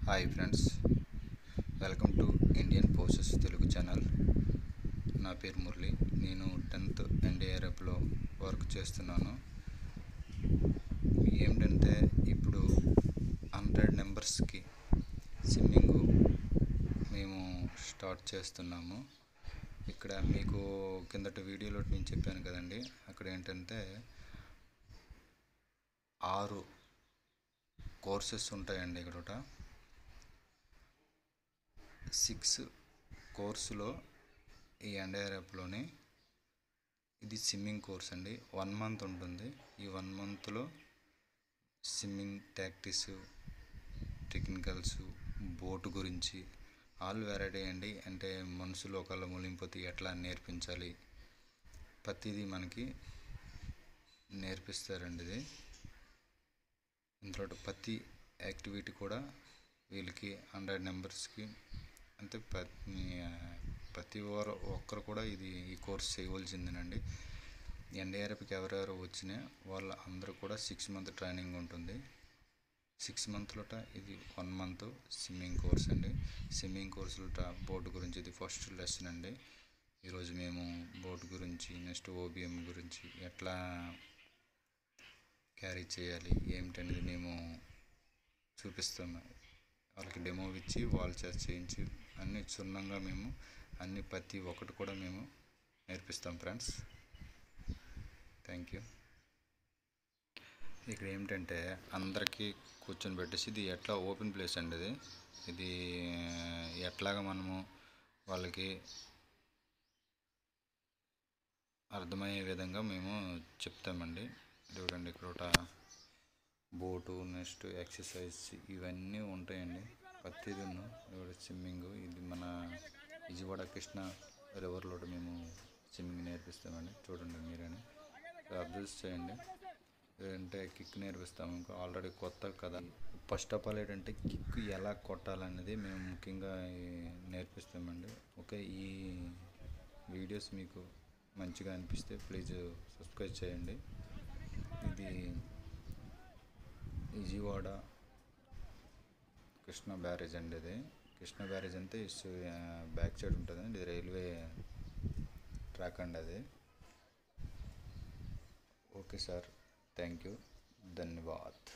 Hi friends, welcome to Indian forces Telugu channel. నా పేరు మురళి. నేను 10th ఎన్డీఆర్ఎఫ్లో వర్క్ చేస్తున్నాను. ఏంటంటే ఇప్పుడు 100 నెంబర్స్కి స్విమ్మింగ్ మేము స్టార్ట్ చేస్తున్నాము. ఇక్కడ మీకు కిందటి వీడియోలో నేను చెప్పాను కదండి, అక్కడ ఏంటంటే 6 కోర్సెస్ ఉంటాయండి. ఇక్కడ 6 కోర్సులో ఈ ఎన్డీఆర్ఎఫ్లోని ఇది స్విమ్మింగ్ కోర్స్ అండి. 1 మంత్ ఉంటుంది. ఈ 1 మంత్లో స్విమ్మింగ్ ప్రాక్టీస్, టెక్నికల్స్, బోటు గురించి ఆల్ వెరైటీ అండి. అంటే మనుషులు ఒకళ్ళ మునిగిపోతే ఎట్లా నేర్పించాలి, ప్రతిదీ మనకి నేర్పిస్తారండి. ఇది ఇందులో ప్రతి యాక్టివిటీ కూడా వీళ్ళకి 100 నెంబర్స్కి అంటే ప్రతి ఒక్కరు కూడా ఈ కోర్స్ చేయవలసిందేనండి. ఎన్డీఆర్ఎఫ్కి ఎవరెవరు వచ్చినా వాళ్ళ అందరూ కూడా 6 మంత్ ట్రైనింగ్ ఉంటుంది. 6 మంత్లో ఇది 1 మంత్ స్విమ్మింగ్ కోర్స్ అండి. స్విమ్మింగ్ కోర్సులో బోట్ గురించి ఇది ఫస్ట్ లెసన్ అండి. ఈరోజు మేము బోట్ గురించి, నెక్స్ట్ ఓబిఎం గురించి ఎట్లా క్యారీ చేయాలి ఏమిటనేది మేము చూపిస్తాము. వాళ్ళకి డెమో ఇచ్చి వాళ్ళ చేత చేయించి అన్ని క్షుణ్ణంగా మేము అన్ని ప్రతి ఒక్కటి కూడా మేము నేర్పిస్తాం ఫ్రెండ్స్. Thank you. ఇక్కడ ఏమిటంటే అందరికీ కూర్చొని పెట్టేసి ఇది ఎట్లా ఓపెన్ ప్లేస్ అండి. ఇది ఎట్లాగా మనము వాళ్ళకి అర్థమయ్యే విధంగా మేము చెప్తామండి. చూడండి, ఇక్కడ బోటు, నెక్స్ట్ ఎక్సర్సైజ్ ఇవన్నీ ఉంటాయండి. ప్రతిదీ స్విమ్మింగ్. ఇది మన విజయవాడ కృష్ణ రివర్లో మేము స్విమ్మింగ్ నేర్పిస్తామండి. చూడండి, మీరని అబ్జర్వ్ చేయండి. ఏంటంటే కిక్ నేర్పిస్తాము. ఇంకా ఆల్రెడీ కొత్త కదా, ఫస్ట్ ఆఫ్ ఆల్ ఏంటంటే కిక్ ఎలా కొట్టాలనేది మేము ముఖ్యంగా నేర్పిస్తామండి. ఓకే, ఈ వీడియోస్ మీకు మంచిగా అనిపిస్తే ప్లీజ్ సబ్స్క్రైబ్ చేయండి. ఇది విజయవాడ కృష్ణ బ్యారేజ్ అండి. ఇది కృష్ణ బ్యారేజ్ అంటే బ్యాక్ సైడ్ ఉంటుందండి. ఇది రైల్వే ట్రాక్ అండి అది. Okay sir, thank you, ధన్యవాద్.